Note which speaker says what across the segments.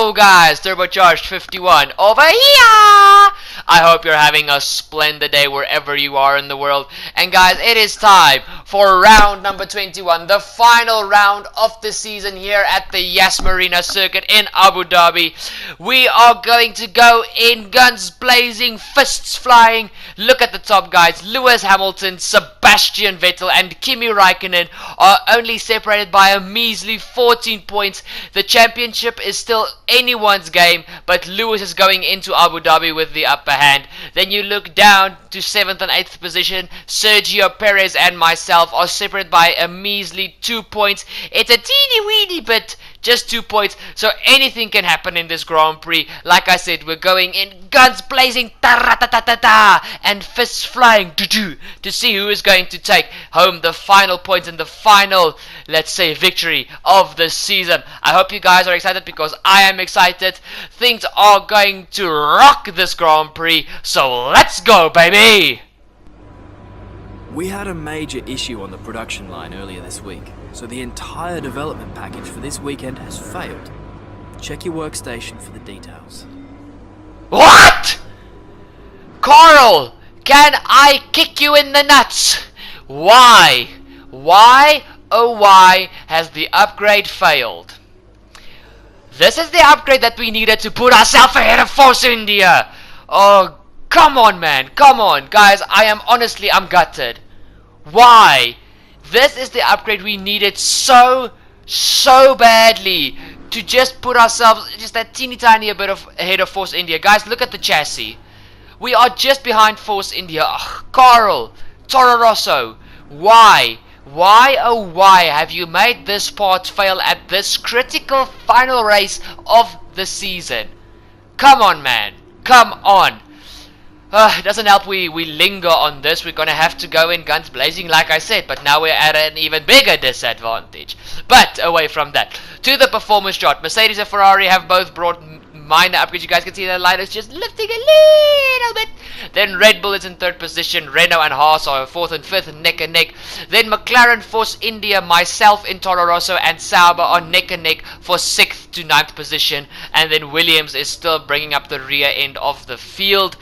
Speaker 1: Yo guys, Turbocharged 51 over here! I hope you're having a splendid day wherever you are in the world. And guys, it is time for round number 21, the final round of the season here at the Yas Marina circuit in Abu Dhabi. We are going to go in guns blazing, fists flying. Look at the top guys, Lewis Hamilton, Sebastian Vettel and Kimi Raikkonen are only separated by a measly 14 points. The championship is still anyone's game, but Lewis is going into Abu Dhabi with the upper hand. Then you look down to 7th and 8th position. Sergio Perez and myself are separated by a measly 2 points. It's a teeny weeny bit, just 2 points, so anything can happen in this Grand Prix. Like I said, we're going in guns blazing, ta-ra-ta-ta-ta-ta, and fists flying to see who is going to take home the final points and the final, let's say, victory of the season. I hope you guys are excited because I am excited. Things are going to rock this Grand Prix, so let's go, baby!
Speaker 2: We had a major issue on the production line earlier this week, so the entire development package for this weekend has failed. Check your workstation for the details.
Speaker 1: What? Carl, can I kick you in the nuts? Why? Why, oh why, has the upgrade failed? This is the upgrade that we needed to put ourselves ahead of Force India. Oh, come on, man. Come on. Guys, I'm gutted. Why? This is the upgrade we needed so badly to just put ourselves just that teeny tiny bit of ahead of Force India. Guys, look at the chassis. We are just behind Force India. Ugh, Carl, Toro Rosso, why? Why, oh why have you made this part fail at this critical final race of the season? Come on, man. Come on. It doesn't help we linger on this. We're gonna have to go in guns blazing like I said, but now we're at an even bigger disadvantage. But away from that, to the performance chart, Mercedes and Ferrari have both brought minor upgrades. You guys can see the line is just lifting a little bit. Then Red Bull is in 3rd position, Renault and Haas are 4th and 5th, neck and neck. Then McLaren, Force India, myself in Toro Rosso and Sauber are neck and neck for 6th to 9th position. And then Williams is still bringing up the rear end of the field.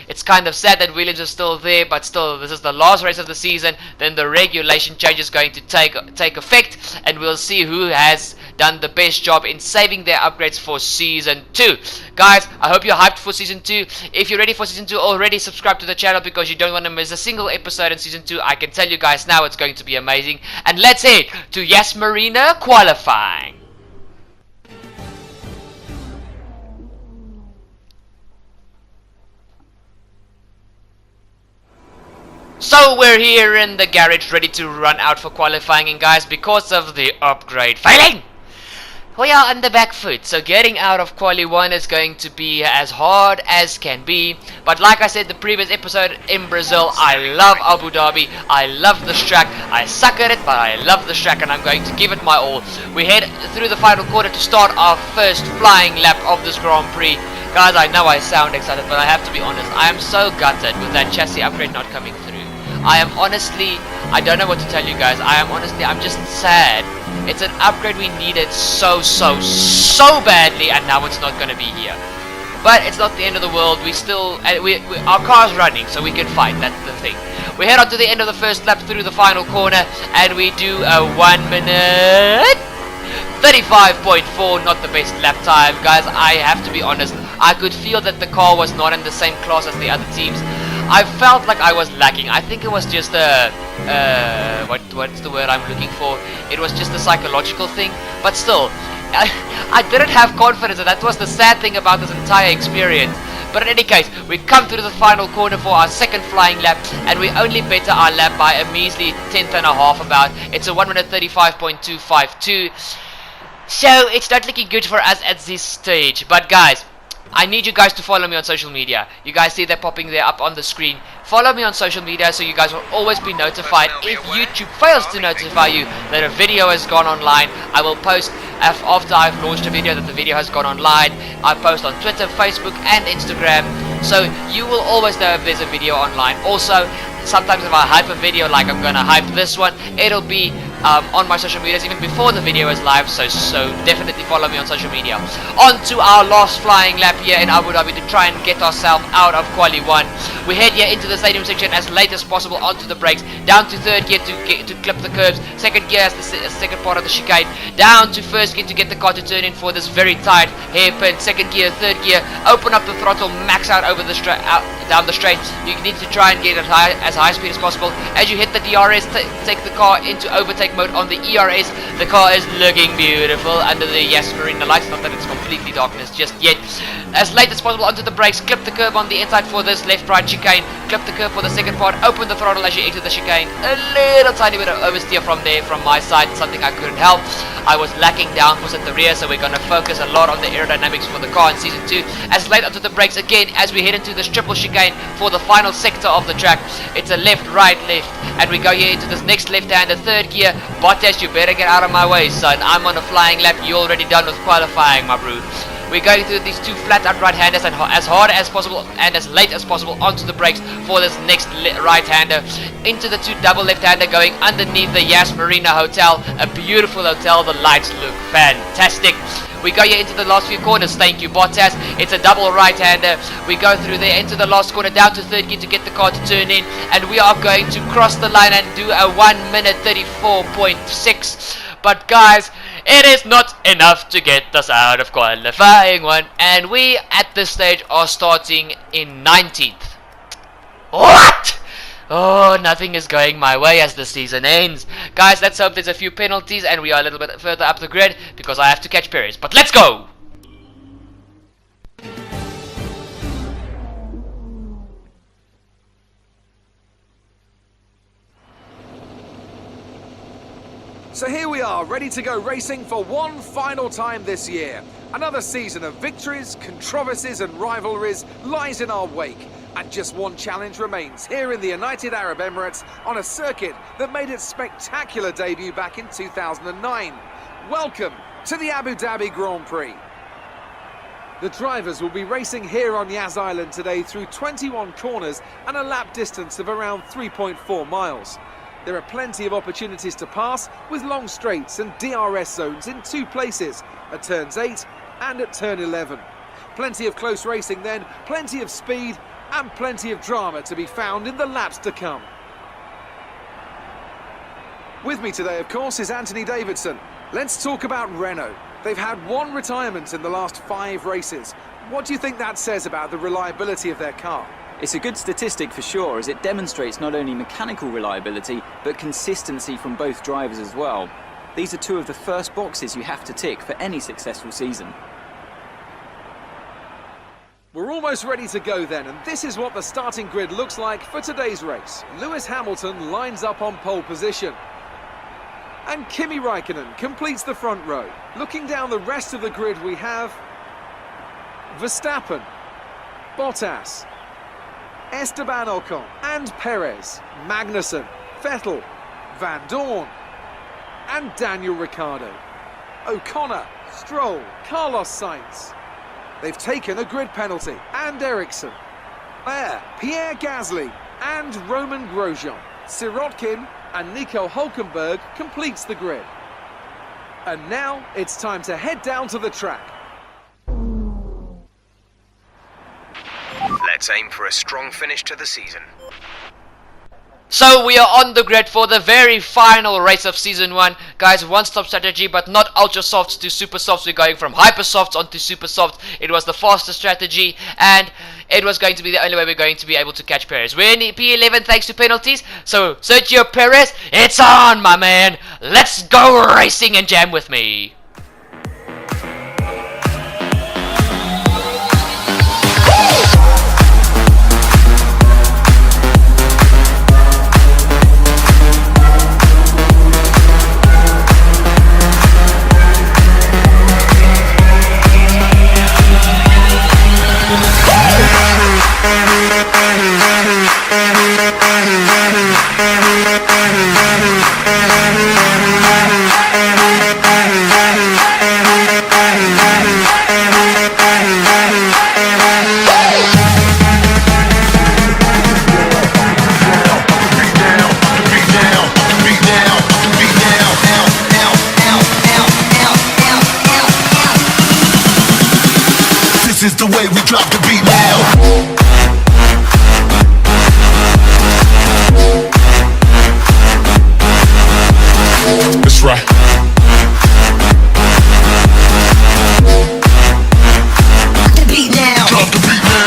Speaker 1: It's kind of sad that Williams is still there, but still, this is the last race of the season. Then the regulation change is going to take effect, and we'll see who has done the best job in saving their upgrades for Season 2. Guys, I hope you're hyped for Season 2. If you're ready for Season 2, already subscribe to the channel because you don't want to miss a single episode in Season 2. I can tell you guys now it's going to be amazing. And let's head to Yas Marina qualifying. So we're here in the garage ready to run out for qualifying, and guys, because of the upgrade failing, we are on the back foot. So getting out of quali 1 is going to be as hard as can be. But like I said the previous episode, in Brazil, I love Abu Dhabi. I love this track. I suck at it, but I love this track and I'm going to give it my all. We head through the final quarter to start our first flying lap of this Grand Prix. Guys, I know I sound excited, but I have to be honest, I am so gutted with that chassis upgrade not coming through. I am honestly, I don't know what to tell you guys. I'm just sad. It's an upgrade we needed so badly, and now it's not going to be here. But it's not the end of the world. We still, our car's running, so we can fight. That's the thing. We head on to the end of the first lap through the final corner, and we do a 1 minute 35.4, not the best lap time. Guys, I have to be honest, I could feel that the car was not in the same class as the other teams. I felt like I was lacking. I think it was just a, what's the word I'm looking for? It was just a psychological thing, but still, I didn't have confidence, and that was the sad thing about this entire experience. But in any case, we come through the final corner for our second flying lap, and we only better our lap by a measly 10th and a half about. It's a 1 minute 35.252. So it's not looking good for us at this stage. But guys, I need you guys to follow me on social media. You guys see that popping there up on the screen. Follow me on social media so you guys will always be notified if YouTube fails to notify you that a video has gone online. I will post after I've launched a video that the video has gone online. I post on Twitter, Facebook and Instagram, so you will always know if there's a video online. Also, sometimes if I hype a video like I'm gonna hype this one, it'll be on my social medias even before the video is live, so definitely follow me on social media. On to our last flying lap here in Abu Dhabi to try and get ourselves out of Quali 1. We head here into the stadium section as late as possible onto the brakes, down to third gear to clip the curbs, second gear as the second part of the chicane, down to first gear to get the car to turn in for this very tight hairpin, second gear, third gear, open up the throttle, max out over the down the straight. You need to try and get it as high speed as possible. As you hit the DRS, take the car into overtake mode on the ERS. The car is looking beautiful under the Yas Marina lights, not that it's completely darkness just yet. As late as possible onto the brakes, clip the curb on the inside for this left-right chicane, clip the curb for the second part, open the throttle as you exit the chicane. A little tiny bit of oversteer from there from my side, something I couldn't help. I was lacking downforce at the rear, so we're going to focus a lot on the aerodynamics for the car in Season 2. As late onto the brakes again as we head into this triple chicane for the final sector of the track. It's a left, right, left, and we go here into this next left-hander, third gear. Bottas, you better get out of my way, son. I'm on a flying lap. You're already done with qualifying, my bro. We're going through these two flat-out right-handers and as hard as possible and as late as possible onto the brakes for this next right-hander. Into the two double left-hander going underneath the Yas Marina Hotel. A beautiful hotel. The lights look fantastic. We go here into the last few corners. Thank you, Bottas. It's a double right-hander. We go through there into the last corner, down to third gear to get the car to turn in. And we are going to cross the line and do a 1 minute 34.6. But guys, it is not enough to get us out of qualifying 1. And we, at this stage, are starting in 19th. What? Oh, nothing is going my way as the season ends. Guys, let's hope there's a few penalties and we are a little bit further up the grid because I have to catch Perez. But let's go!
Speaker 3: So here we are, ready to go racing for one final time this year. Another season of victories, controversies and rivalries lies in our wake. And just one challenge remains here in the United Arab Emirates on a circuit that made its spectacular debut back in 2009. Welcome to the Abu Dhabi Grand Prix. The drivers will be racing here on Yas Island today through 21 corners and a lap distance of around 3.4 miles. There are plenty of opportunities to pass with long straights and DRS zones in two places, at turns 8 and at turn 11. Plenty of close racing then, plenty of speed and plenty of drama to be found in the laps to come. With me today, of course, is Anthony Davidson. Let's talk about Renault. They've had one retirement in the last 5 races. What do you think that says about the reliability of their car?
Speaker 4: It's a good statistic for sure, as it demonstrates not only mechanical reliability, but consistency from both drivers as well. These are two of the first boxes you have to tick for any successful season.
Speaker 3: We're almost ready to go then, and this is what the starting grid looks like for today's race. Lewis Hamilton lines up on pole position. And Kimi Raikkonen completes the front row. Looking down the rest of the grid, we have Verstappen, Bottas, Esteban Ocon and Perez, Magnussen, Vettel, Van Dorn and Daniel Ricciardo, O'Connor, Stroll, Carlos Sainz. They've taken a grid penalty, and Ericsson, Pierre Gasly and Roman Grosjean. Sirotkin and Nico Hulkenberg completes the grid. And now it's time to head down to the track.
Speaker 5: Let's aim for a strong finish to the season.
Speaker 1: So we are on the grid for the very final race of Season 1. Guys, one-stop strategy, but not ultra softs to super softs. We're going from hyper softs onto super softs. It was the fastest strategy, and it was going to be the only way we're going to be able to catch Perez. We're in P11 thanks to penalties. So, Sergio Perez, it's on, my man. Let's go racing and jam with me.
Speaker 6: This is the way we drop the beat now. That's right.
Speaker 7: The beat now.
Speaker 6: Drop the beat now.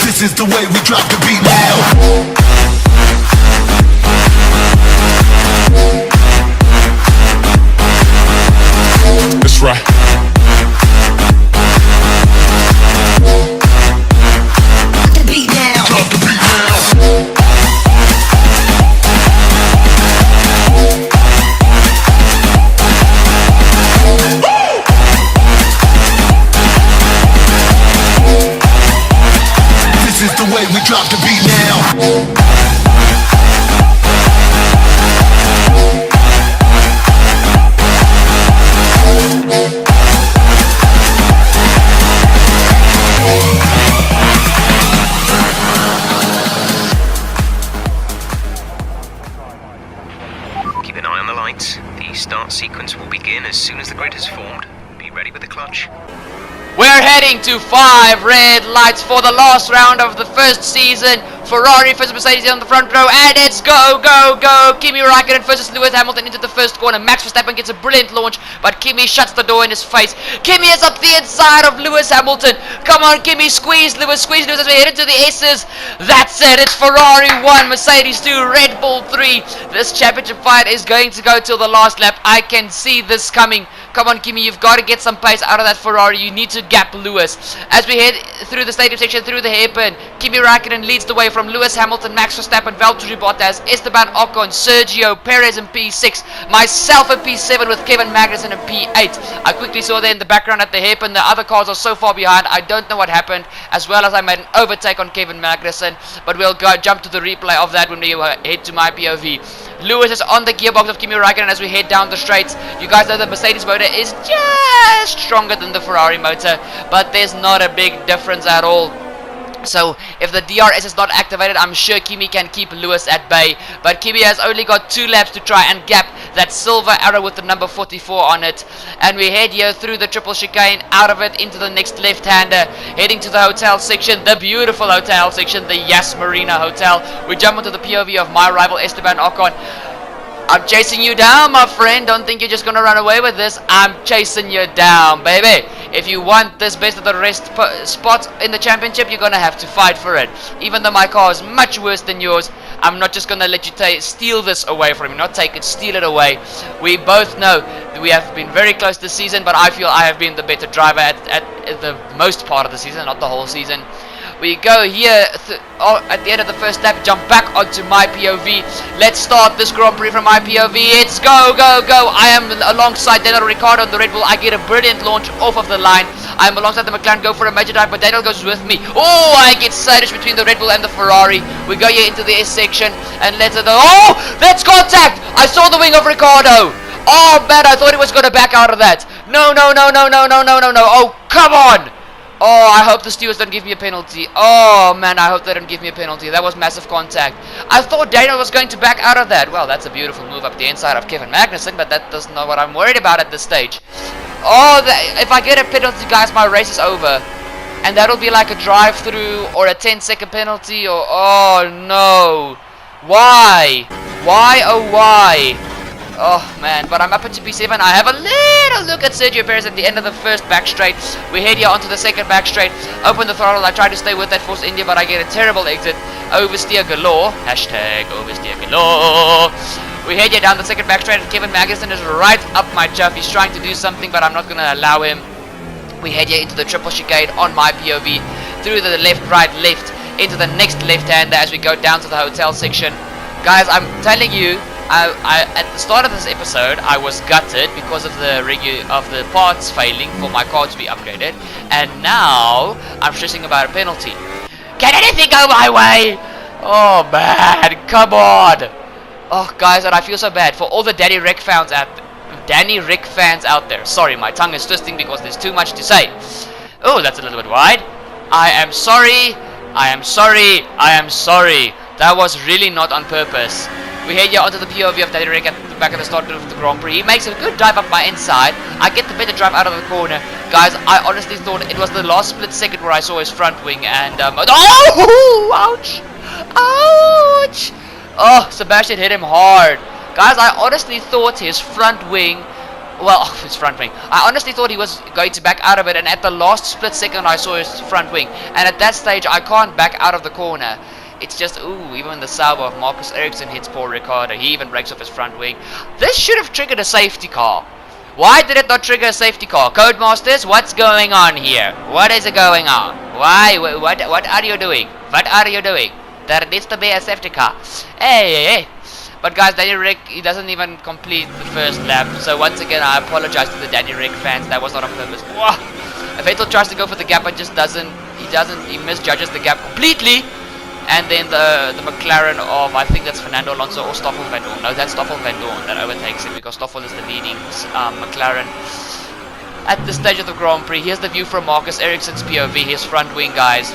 Speaker 6: This is the way we drop the beat now. That's right.
Speaker 7: The beat now.
Speaker 6: Drop the beat now. This is the way we drop the beat now.
Speaker 5: Keep an eye on the lights. The start sequence will begin as soon as the grid has formed. Be ready with the clutch.
Speaker 1: We're heading to 5 red lights for the last round of the first season. Ferrari versus Mercedes on the front row, and it's go, go, go. Kimi Raikkonen versus Lewis Hamilton into the first corner. Max Verstappen gets a brilliant launch, but Kimi shuts the door in his face. Kimi is up the inside of Lewis Hamilton. Come on, Kimi, squeeze Lewis as we head into the S's. That's it, it's Ferrari 1, Mercedes 2, Red Bull 3. This championship fight is going to go till the last lap. I can see this coming. Come on, Kimi, you've got to get some pace out of that Ferrari. You need to gap Lewis. As we head through the stadium section, through the hairpin, Kimi Raikkonen leads the way from Lewis Hamilton, Max Verstappen, Valtteri Bottas, Esteban Ocon, Sergio Perez in P6, myself in P7 with Kevin Magnussen in P8. I quickly saw there in the background at the hairpin, the other cars are so far behind, I don't know what happened, as well as I made an overtake on Kevin Magnussen, but we'll jump to the replay of that when we head to my POV. Lewis is on the gearbox of Kimi Raikkonen as we head down the straights. You guys know the Mercedes motor is just stronger than the Ferrari motor, but there's not a big difference at all. So if the DRS is not activated, I'm sure Kimi can keep Lewis at bay. But Kimi has only got 2 laps to try and gap that silver arrow with the number 44 on it. And we head here through the triple chicane, out of it into the next left-hander, heading to the hotel section, the beautiful hotel section, the Yas Marina Hotel. We jump into the POV of my rival Esteban Ocon. I'm chasing you down, my friend. Don't think you're just gonna run away with this. I'm chasing you down, baby. If you want this best of the rest spot in the championship, you're gonna have to fight for it. Even though my car is much worse than yours, I'm not just gonna let you steal this away from me. Not take it, steal it away. We both know that we have been very close this season, but I feel I have been the better driver at the most part of the season, not the whole season. We go here at the end of the first lap, jump back onto my POV. Let's start this Grand Prix from my POV. It's go, go, go. I am alongside Daniel Ricciardo on the Red Bull. I get a brilliant launch off of the line. I am alongside the McLaren, go for a major dive, but Daniel goes with me. Oh, I get sandwiched between the Red Bull and the Ferrari. We go here into the S section, and oh, that's contact. I saw the wing of Ricciardo. Oh, man, I thought he was going to back out of that. No, no, no, no, no, no, no, no, no. Oh, come on. Oh, I hope the stewards don't give me a penalty. Oh, man, I hope they don't give me a penalty. That was massive contact. I thought Daniel was going to back out of that. Well, that's a beautiful move up the inside of Kevin Magnussen, but that doesn't know what I'm worried about at this stage. Oh, if I get a penalty, guys, my race is over. And that'll be like a drive-through or a 10-second penalty or... Oh, no. Why? Why, oh, why? Oh man, but I'm up into P7. I have a little look at Sergio Perez at the end of the first back straight. We head here onto the second back straight. Open the throttle. I try to stay with that Force India, but I get a terrible exit. Oversteer galore. Hashtag oversteer galore. We head here down the second back straight, and Kevin Magnussen is right up my chuff. He's trying to do something, but I'm not going to allow him. We head here into the triple chicane on my POV. Through the left, right, left. Into the next left-hander as we go down to the hotel section. Guys, I'm telling you, at the start of this episode, I was gutted because of the parts failing for my car to be upgraded, and now I'm stressing about a penalty. Can anything go my way? Oh man, come on! Oh guys, and I feel so bad for all the Danny Rick fans out there. Sorry, my tongue is twisting because there's too much to say. Oh, that's a little bit wide. I am sorry. I am sorry. I am sorry. That was really not on purpose. We head here onto the POV of Danny Rick at the back of the start of the Grand Prix. He makes a good drive up my inside. I get the better drive out of the corner. Guys, I honestly thought it was the last split second where I saw his front wing and oh! Ouch! Ouch! Oh, Sebastian hit him hard. Guys, I honestly thought his front wing, I honestly thought he was going to back out of it, and at the last split second I saw his front wing. And at that stage, I can't back out of the corner. It's just, ooh, even the Sauber of Marcus Ericsson hits Paul Ricciardo. He even breaks off his front wing. This should have triggered a safety car. Why did it not trigger a safety car? Codemasters, what's going on here? What is going on? Why? What are you doing? What are you doing? There needs to be a safety car. Hey. But guys, Danny Rick, he doesn't even complete the first lap. So once again, I apologize to the Danny Rick fans. That was not on purpose. Whoa. Vettel tries to go for the gap and just doesn't. He misjudges the gap completely. And then the McLaren of, I think that's Fernando Alonso or Stoffel Van Dorn. No, that's Stoffel Van Dorn that overtakes him because Stoffel is the leading McLaren. At this stage of the Grand Prix, here's the view from Marcus Ericsson's POV, his front wing, guys.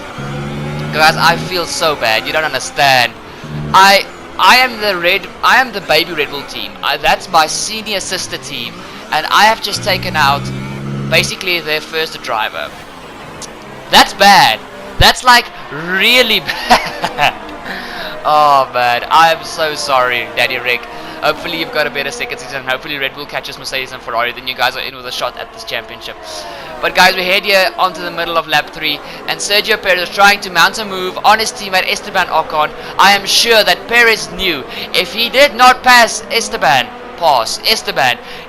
Speaker 1: Guys, I feel so bad. You don't understand. I am the baby Red Bull team. That's my senior sister team, and I have just taken out basically their first driver. That's bad. That's like really bad. Oh man, I am so sorry, Danny Rick. Hopefully you've got a better second season. Hopefully Red Bull catches Mercedes and Ferrari. Then you guys are in with a shot at this championship. But guys, we head here onto the middle of lap 3, and Sergio Perez is trying to mount a move on his teammate Esteban Ocon. I am sure that Perez knew if he did not pass Esteban,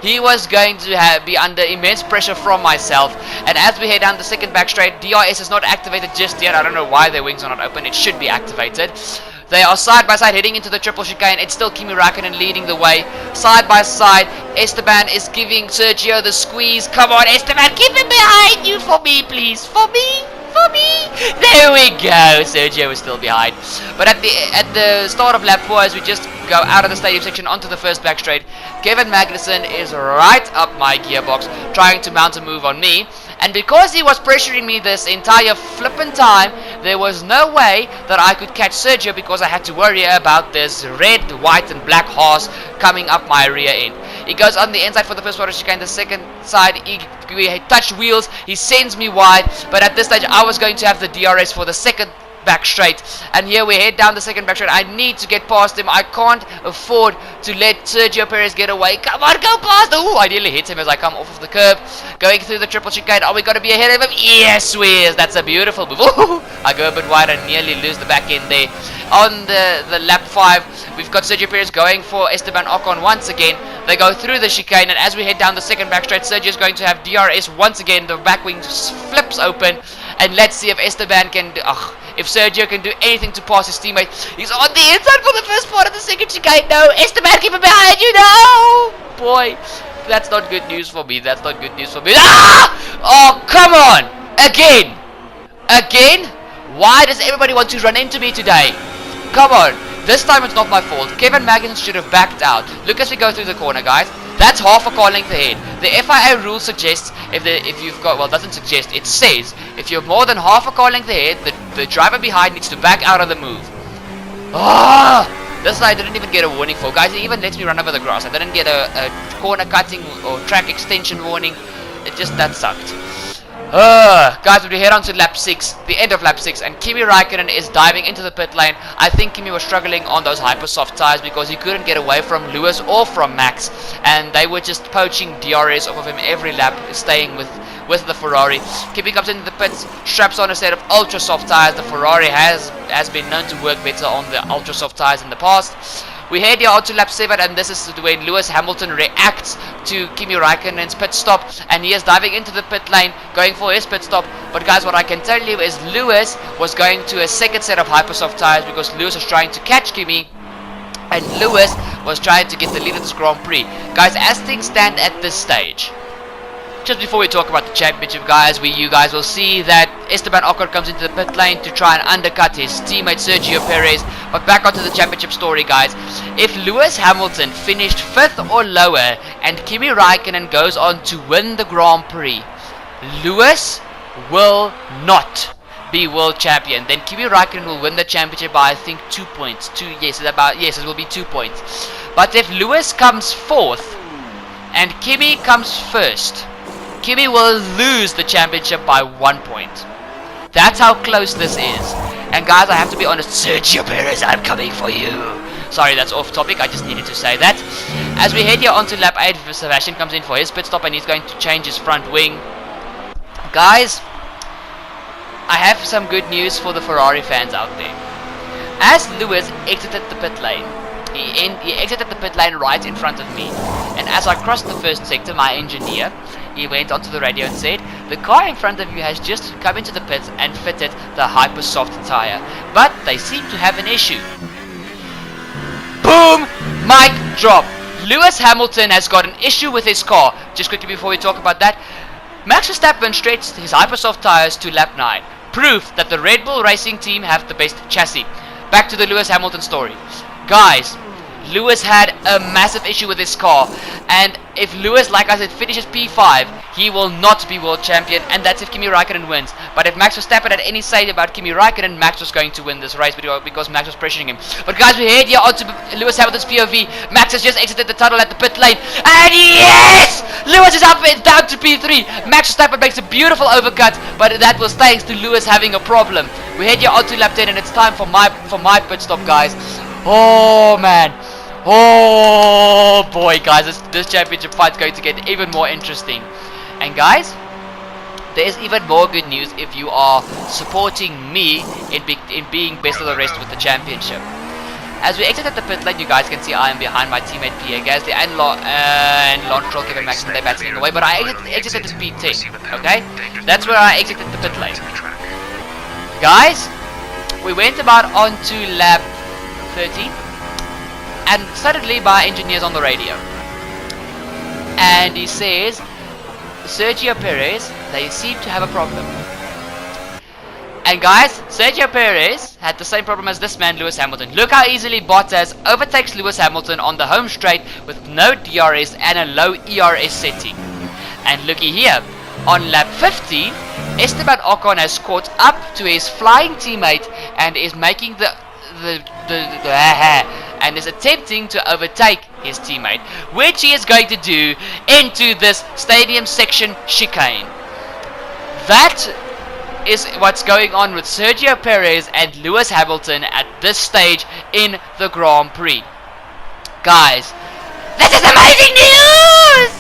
Speaker 1: he was going to be under immense pressure from myself. And as we head down the second back straight, DRS is not activated just yet. I don't know why their wings are not open. It should be activated. They are side by side heading into the triple chicane. It's still Kimi Räikkönen leading the way. Side by side, Esteban is giving Sergio the squeeze. Come on, Esteban, keep him behind you for me, please. For me. There we go. Sergio is still behind. But at the start of lap 4, as we just go out of the stadium section onto the first back straight, Kevin Magnussen is right up my gearbox, trying to mount a move on me. And because he was pressuring me this entire flippin' time, there was no way that I could catch Sergio because I had to worry about this red, white and black horse coming up my rear end. He goes on the inside for the first water chicane, the second side, we touch wheels, he sends me wide, but at this stage I was going to have the DRS for the second back straight, and here we head down the second back straight. I need to get past him. I can't afford to let Sergio Perez get away. Come on, go past. Ooh, I nearly hit him as I come off of the curb, going through the triple chicane. Are we going to be ahead of him? Yes, we is. That's a beautiful move. Ooh, I go a bit wide and nearly lose the back end there. On the lap 5, we've got Sergio Perez going for Esteban Ocon once again. They go through the chicane, and as we head down the second back straight, Sergio's going to have DRS once again. The back wing flips open, and let's see if Esteban can do, if Sergio can do anything to pass his teammate. He's on the inside for the first part of the second chicane. No, Esteban, keep him behind you. No, boy, that's not good news for me. That's not good news for me. Ah! Oh, come on, again. Why does everybody want to run into me today? Come on. This time it's not my fault. Kevin Magnussen should have backed out. Look as we go through the corner, guys. That's half a car length ahead. The FIA rule suggests if you've got, well, it doesn't suggest, it says if you're more than half a car length ahead, the driver behind needs to back out of the move. This I didn't even get a warning for, guys. It even lets me run over the grass. I didn't get a corner cutting or track extension warning. That sucked. Guys, we head on to lap 6, the end of lap 6, and Kimi Räikkönen is diving into the pit lane. I think Kimi was struggling on those hyper soft tires because he couldn't get away from Lewis or from Max, and they were just poaching DRS off of him every lap, staying with the Ferrari. Kimi comes into the pits, straps on a set of ultra soft tires. The Ferrari has been known to work better on the ultra soft tires in the past. We head here on to lap 7, and this is when Lewis Hamilton reacts to Kimi Räikkönen's pit stop, and he is diving into the pit lane, going for his pit stop. But guys, what I can tell you is Lewis was going to a second set of hypersoft tires because Lewis was trying to catch Kimi and Lewis was trying to get the lead of this Grand Prix. Guys, as things stand at this stage, just before we talk about the championship, guys, you guys will see that Esteban Ocon comes into the pit lane to try and undercut his teammate Sergio Perez. But back onto the championship story, guys. If Lewis Hamilton finished 5th or lower and Kimi Raikkonen goes on to win the Grand Prix, Lewis will not be world champion. Then Kimi Raikkonen will win the championship by, I think, 2 points. Yes, it will be 2 points. But if Lewis comes 4th and Kimi comes 1st, Kimi will lose the championship by 1 point. That's how close this is. And guys, I have to be honest, Sergio Perez, I'm coming for you. Sorry, that's off topic, I just needed to say that. As we head here onto lap 8, Sebastian comes in for his pit stop and he's going to change his front wing. Guys, I have some good news for the Ferrari fans out there. As Lewis exited the pit lane, he exited the pit lane right in front of me. And as I crossed the first sector, my engineer, he went onto the radio and said, the car in front of you has just come into the pits and fitted the hyper soft tire, but they seem to have an issue. Boom! Mic drop. Lewis Hamilton has got an issue with his car. Just quickly before we talk about that, Max Verstappen stretched his hyper soft tires to lap 9. Proof that the Red Bull Racing team have the best chassis. Back to the Lewis Hamilton story. Guys, Lewis had a massive issue with his car, and if Lewis, like I said, finishes P5, he will not be world champion, and that's if Kimi Raikkonen wins. But if Max Verstappen had any say about Kimi Raikkonen, Max was going to win this race because Max was pressuring him. But guys, we head here onto Lewis Hamilton's POV. Max has just exited the tunnel at the pit lane, and yes! Lewis is up and down to P3. Max Verstappen makes a beautiful overcut, but that was thanks to Lewis having a problem. We head here onto lap 10, and it's time for my pit stop, guys. Oh man. Oh boy, guys, this championship fight's going to get even more interesting. And guys, there is even more good news if you are supporting me in being best of the rest with the championship. As we exit at the pit lane, you guys can see I am behind my teammate Pierre Gasly and Lance Kevin Max, and they're battling away. But I exited at P10, okay? That's where I exited the pit lane. Guys, we went about onto lap 13. And suddenly my engineer's on the radio, and he says, Sergio Perez, they seem to have a problem. And guys, Sergio Perez had the same problem as this man, Lewis Hamilton. Look how easily Bottas overtakes Lewis Hamilton on the home straight with no DRS and a low ERS setting. And looky here, on lap 15, Esteban Ocon has caught up to his flying teammate and is making and is attempting to overtake his teammate, which he is going to do into this stadium section chicane. That is what's going on with Sergio Perez and Lewis Hamilton at this stage in the Grand Prix. Guys, this is amazing news!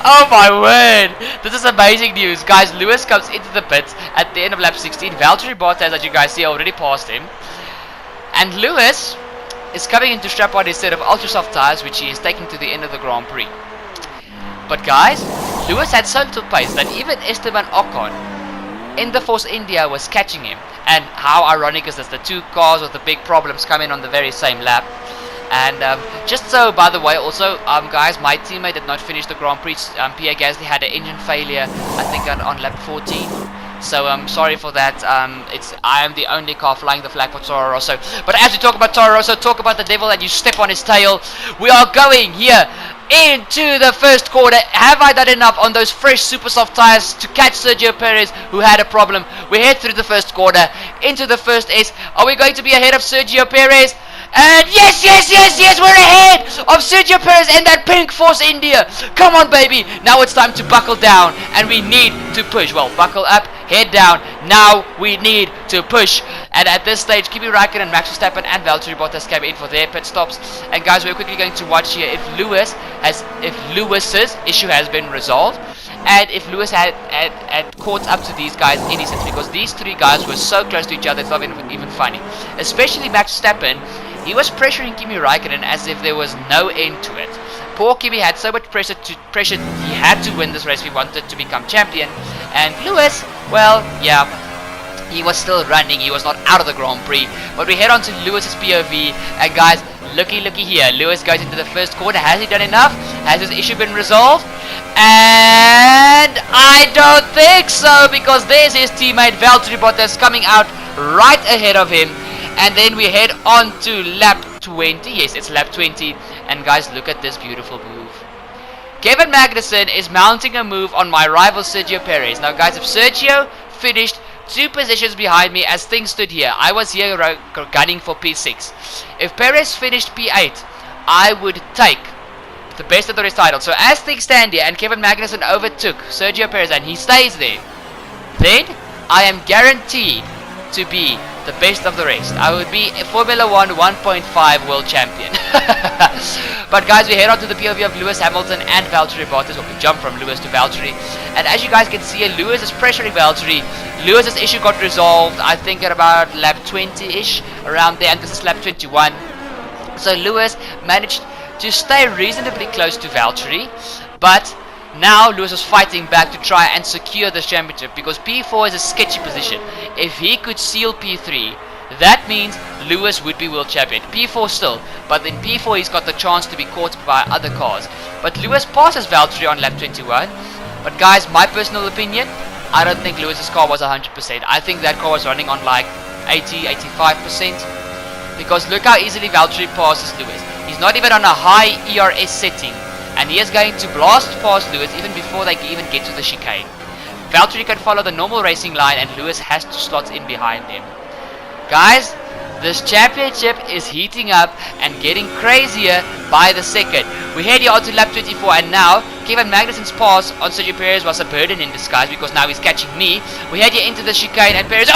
Speaker 1: Oh my word, this is amazing news. Guys, Lewis comes into the pits at the end of lap 16. Valtteri Bottas, as you guys see, already passed him. And Lewis is coming into strap on his set of ultra soft tires, which he is taking to the end of the Grand Prix. But guys, Lewis had so little pace that even Esteban Ocon in the Force India was catching him. And how ironic is this? The two cars with the big problems come in on the very same lap. And just so, by the way, also, guys, my teammate did not finish the Grand Prix. Pierre Gasly had an engine failure, I think, on lap 14. So I'm sorry for that. I am the only car flying the flag for Toro Rosso. But as we talk about Toro Rosso, talk about the devil and you step on his tail. We are going here into the first quarter. Have I done enough on those fresh super soft tires to catch Sergio Perez, who had a problem? We head through the first quarter into the first S. Are we going to be ahead of Sergio Perez? And yes, we're ahead of Sergio Perez and that pink Force India. Come on, baby. Now it's time to buckle down and we need to push. Well, buckle up, head down. Now we need to push. And at this stage, Kimi Raikkonen, Max Verstappen and Valtteri Bottas came in for their pit stops. And guys, we're quickly going to watch here if Lewis's issue has been resolved. And if Lewis had caught up to these guys in any sense, because these three guys were so close to each other, it's not even funny. Especially Max Verstappen, he was pressuring Kimi Raikkonen as if there was no end to it. Poor Kimi had so much pressure, he had to win this race if he wanted to become champion. And Lewis, well, yeah, He was still running, he was not out of the Grand Prix. But we head on to Lewis's POV, and guys, looky here. Lewis goes into the first corner. Has he done enough? Has his issue been resolved? And I don't think so, because there's his teammate Valtteri Bottas coming out right ahead of him. And then we head on to lap 20. Yes, it's lap 20. And guys, look at this beautiful move. Kevin Magnussen is mounting a move on my rival Sergio Perez. Now guys, if Sergio finished 2 positions behind me as things stood here, I was here gunning for P6. If Perez finished P8, I would take the best of the race title. So as things stand here and Kevin Magnussen overtook Sergio Perez and he stays there, then I am guaranteed to be the best of the rest. I would be a Formula 1 1.5 world champion. But guys, we head on to the POV of Lewis Hamilton and Valtteri Bottas. We jump from Lewis to Valtteri. And as you guys can see, Lewis is pressuring Valtteri. Lewis's issue got resolved, I think, at about lap 20-ish, around there. And this is lap 21. So Lewis managed to stay reasonably close to Valtteri. But now Lewis was fighting back to try and secure this championship, because P4 is a sketchy position. If he could seal P3, that means Lewis would be world champion. P4 still, but in P4 he's got the chance to be caught by other cars. But Lewis passes Valtteri on lap 21. But guys, my personal opinion, I don't think Lewis's car was 100%. I think that car was running on like 80-85%. Because look how easily Valtteri passes Lewis. He's not even on a high ERS setting, and he is going to blast past Lewis even before they can even get to the chicane. Valtteri can follow the normal racing line, and Lewis has to slot in behind him. Guys, this championship is heating up and getting crazier by the second. We head here onto lap 24, and now Kevin Magnussen's pass on Sergio Perez was a burden in disguise, because now he's catching me. We head here into the chicane, and Perez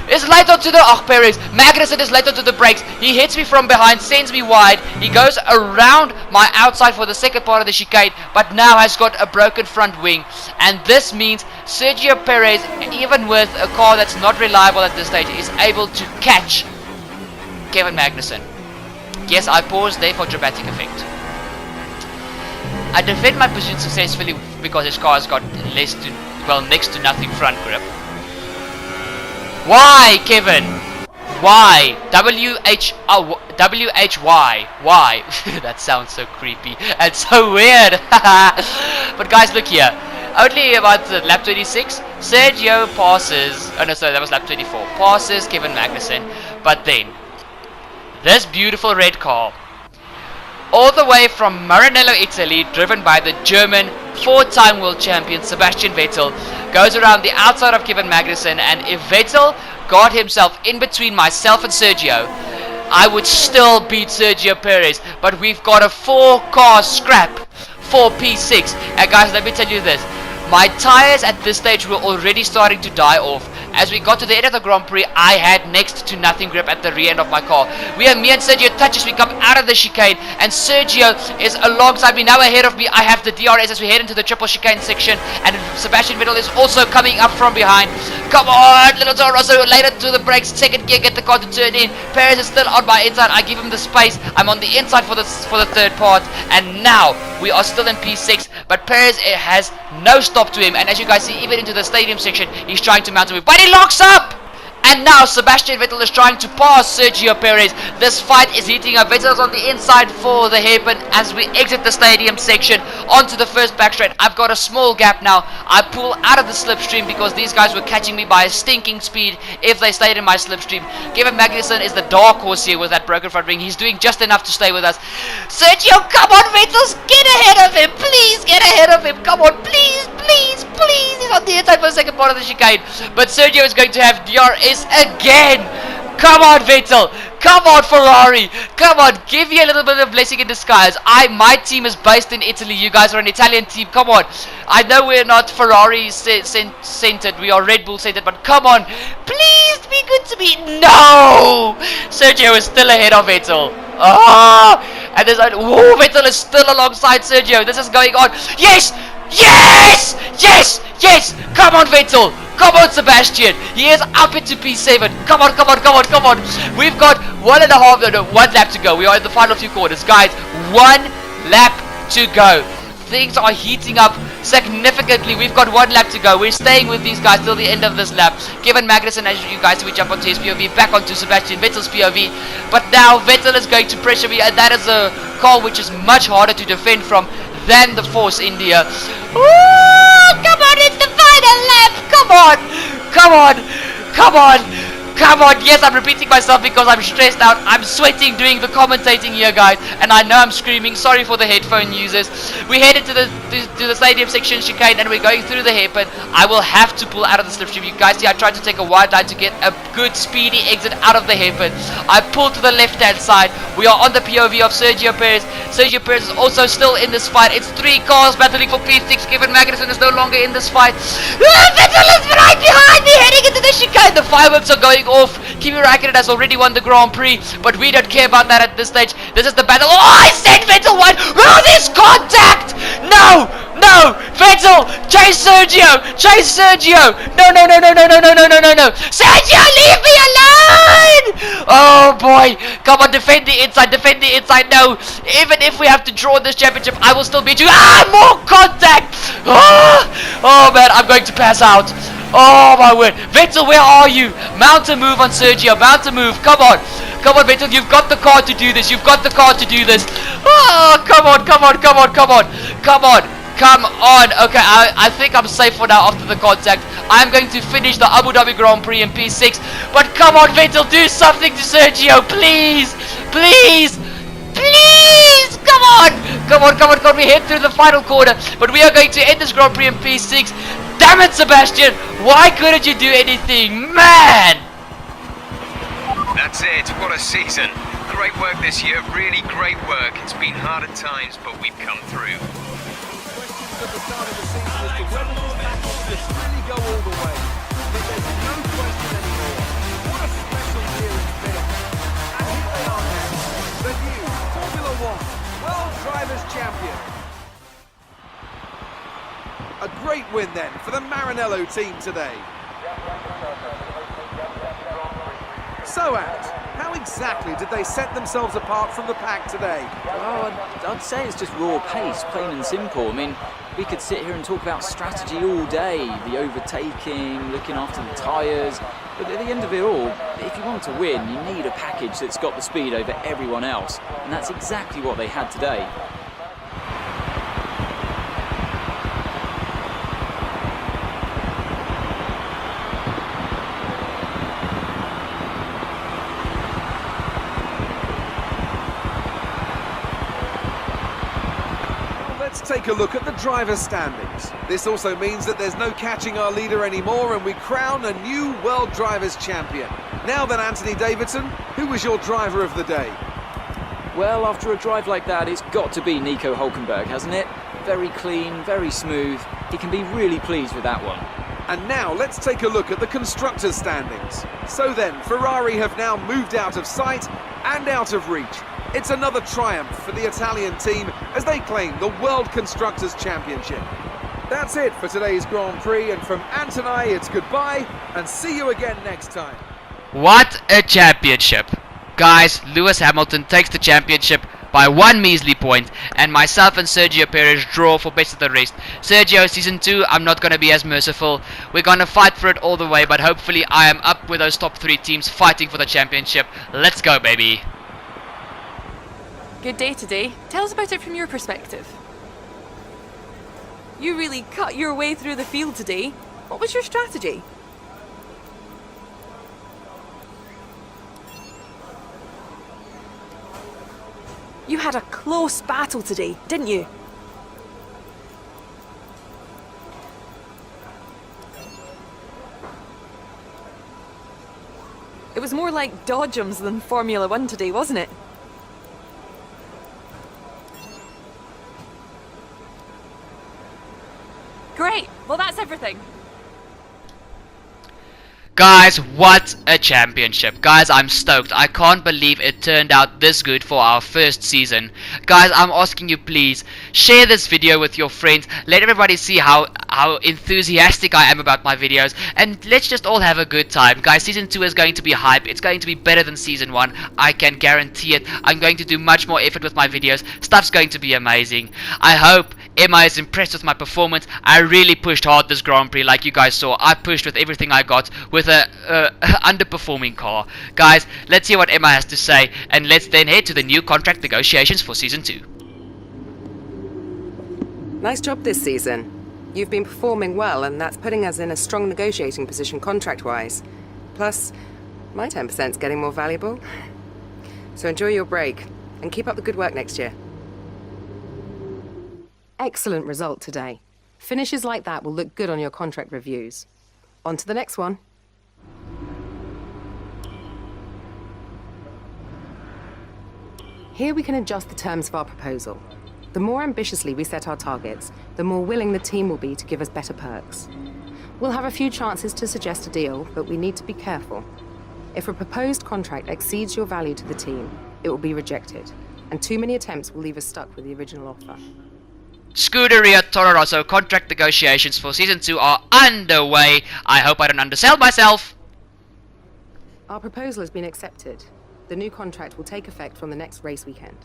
Speaker 1: is late onto the Perez. Magnussen is late onto the brakes. He hits me from behind, sends me wide. He goes around my outside for the second part of the chicane, but now has got a broken front wing. And this means Sergio Perez, even with a car that's not reliable at this stage, is able to catch Kevin Magnussen. Yes, I paused there for dramatic effect. I defend my position successfully because his car has got next to nothing front grip. Why, Kevin? Why? W-H-Y. Why? That sounds so creepy and so weird. But guys, look here. Only about lap 26, Sergio passes... Oh no, sorry, that was lap 24. Passes Kevin Magnussen. But then, this beautiful red car, all the way from Maranello, Italy, driven by the German 4-time world champion Sebastian Vettel, goes around the outside of Kevin Magnussen. And if Vettel got himself in between myself and Sergio, I would still beat Sergio Perez. But we've got a 4-car scrap for P6. And guys, let me tell you this. My tires at this stage were already starting to die off. As we got to the end of the Grand Prix, I had next to nothing grip at the rear end of my car. Me and Sergio touch as we come out of the chicane, and Sergio is alongside me, now ahead of me. I have the DRS as we head into the triple chicane section, and Sebastian Vettel is also coming up from behind. Come on, little Toro Rosso, later to the brakes, second gear, get the car to turn in. Perez is still on my inside. I give him the space. I'm on the inside for the third part, and now we are still in P6, but Perez has no stop to him. And as you guys see, even into the stadium section, he's trying to mount a move, but he locks up! And now Sebastian Vettel is trying to pass Sergio Perez. This fight is heating up. Vettel's on the inside for the hairpin as we exit the stadium section onto the first back straight. I've got a small gap now. I pull out of the slipstream because these guys were catching me by a stinking speed if they stayed in my slipstream. Kevin Magnussen is the dark horse here with that broken front wing. He's doing just enough to stay with us. Sergio, come on, Vettel, get ahead of him. Please get ahead of him. Come on, please, please, please. He's on the inside for the second part of the chicane. But Sergio is going to have DRS again. Come on, Vettel. Come on, Ferrari. Come on, give me a little bit of blessing in disguise. My team is based in Italy. You guys are an Italian team. Come on. I know we're not Ferrari centered. We are Red Bull centered. But come on. Please be good to me. No. Sergio is still ahead of Vettel. And there's Vettel is still alongside Sergio. This is going on. Yes. Yes! Yes! Yes! Come on, Vettel! Come on, Sebastian! He is up into P7. Come on, come on, come on, come on! We've got 1 lap to go. We are in the final few quarters. Guys, 1 lap to go. things are heating up significantly. We've got 1 lap to go. We're staying with these guys till the end of this lap. Kevin Magnussen, as you guys, we jump onto his POV, back onto Sebastian Vettel's POV. But now Vettel is going to pressure me, and that is a call which is much harder to defend from than the Force India. Ooh, come on, it's the final lap. Come on, come on, come on. Come on, yes, I'm repeating myself because I'm stressed out. I'm sweating doing the commentating here, guys, and I know I'm screaming. Sorry for the headphone users. We headed to the stadium section chicane, and we're going through the hairpin. I will have to pull out of the slipstream. You guys see, I tried to take a wide line to get a good speedy exit out of the hairpin. I pulled to the left-hand side. We are on the POV of Sergio Perez. Sergio Perez is also still in this fight. It's 3 cars battling for P6. Kevin Magnussen is no longer in this fight. Vettel is right behind me, heading into the chicane. The fireworks are going off. Kimi Räikkönen has already won the Grand Prix, but we don't care about that at this stage. This is the battle. Oh, I said Vettel won. Oh, this contact! No, no, Vettel, chase Sergio, chase Sergio. No, no, no, no, no, no, no, no, no, no, no. Sergio, leave me alone! Oh boy, come on, defend the inside, defend the inside. No, even if we have to draw this championship, I will still beat you. Ah, more contact! Oh man, I'm going to pass out. Oh my word. Vettel, where are you? Mount a move on Sergio. Mount a move. Come on. Come on, Vettel. You've got the car to do this. You've got the car to do this. Oh, come on, come on, come on, come on. Come on. Come on. Okay, I think I'm safe for now after the contact. I'm going to finish the Abu Dhabi Grand Prix in P6. But come on, Vettel. Do something to Sergio. Please. Please. Please. Come on. Come on, come on, come on. We head through the final corner. But we are going to end this Grand Prix in P6. Damn it, Sebastian! Why couldn't you do anything? Man!
Speaker 5: That's it, what a season. Great work this year, really great work. It's been hard at times, but we've come through.
Speaker 3: Questions at the start of the season as to whether this battle will just really go all the way. But there's no question anymore. What a special year it's been. And here they are now, the new Formula One World Drivers' Champion. A great win then for the Maranello team today. So, Ant, how exactly did they set themselves apart from the pack today?
Speaker 4: Oh, I'd say it's just raw pace, plain and simple. I mean, we could sit here and talk about strategy all day, the overtaking, looking after the tyres, but at the end of it all, if you want to win, you need a package that's got the speed over everyone else, and that's exactly what they had today.
Speaker 3: Let's take a look at the driver's standings. This also means that there's no catching our leader anymore, and we crown a new World Drivers' Champion. Now then, Anthony Davidson, who was your driver of the day?
Speaker 4: Well, after a drive like that, it's got to be Nico Hülkenberg, hasn't it? Very clean, very smooth. He can be really pleased with that one.
Speaker 3: And now let's take a look at the constructors' standings. So then, Ferrari have now moved out of sight and out of reach. It's another triumph for the Italian team as they claim the World Constructors' Championship. That's it for today's Grand Prix, and from Ant and I, it's goodbye, and see you again next time.
Speaker 1: What a championship. Guys, Lewis Hamilton takes the championship by 1 measly point, and myself and Sergio Perez draw for best of the rest. Sergio, season 2, I'm not going to be as merciful. We're going to fight for it all the way, but hopefully I am up with those top 3 teams fighting for the championship. Let's go, baby.
Speaker 8: Good day today. Tell us about it from your perspective. You really cut your way through the field today. What was your strategy? You had a close battle today, didn't you? It was more like dodgems than Formula One today, wasn't it? Great! Well, that's everything.
Speaker 1: Guys, what a championship. Guys, I'm stoked. I can't believe it turned out this good for our first season. Guys, I'm asking you, please, share this video with your friends. Let everybody see how enthusiastic I am about my videos. And let's just all have a good time. Guys, Season 2 is going to be hype. It's going to be better than Season 1. I can guarantee it. I'm going to do much more effort with my videos. Stuff's going to be amazing. I hope Emma is impressed with my performance. I really pushed hard this Grand Prix, like you guys saw. I pushed with everything I got with a underperforming car. Guys, let's hear what Emma has to say, and let's then head to the new contract negotiations for Season 2.
Speaker 9: Nice job this season. You've been performing well, and that's putting us in a strong negotiating position contract-wise. Plus, my 10%'s getting more valuable. So enjoy your break, and keep up the good work next year. Excellent result today. Finishes like that will look good on your contract reviews. On to the next one. Here we can adjust the terms of our proposal. The more ambitiously we set our targets, the more willing the team will be to give us better perks. We'll have a few chances to suggest a deal, but we need to be careful. If a proposed contract exceeds your value to the team, it will be rejected, and too many attempts will leave us stuck with the original offer.
Speaker 1: Scuderia Toro Rosso contract negotiations for Season 2 are underway. I hope I don't undersell myself.
Speaker 9: Our proposal has been accepted. The new contract will take effect from the next race weekend.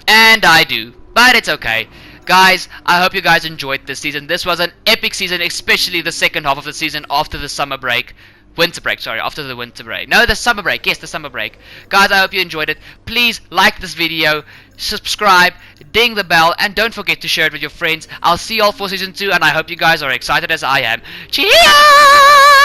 Speaker 1: And I do, but it's okay. Guys, I hope you guys enjoyed this season. This was an epic season, especially the second half of the season after the summer break. Winter break, sorry, after the winter break. No, the summer break, yes, the summer break. Guys, I hope you enjoyed it. Please like this video, subscribe, ding the bell, and don't forget to share it with your friends. I'll see you all for Season 2, and I hope you guys are excited as I am. Cheers!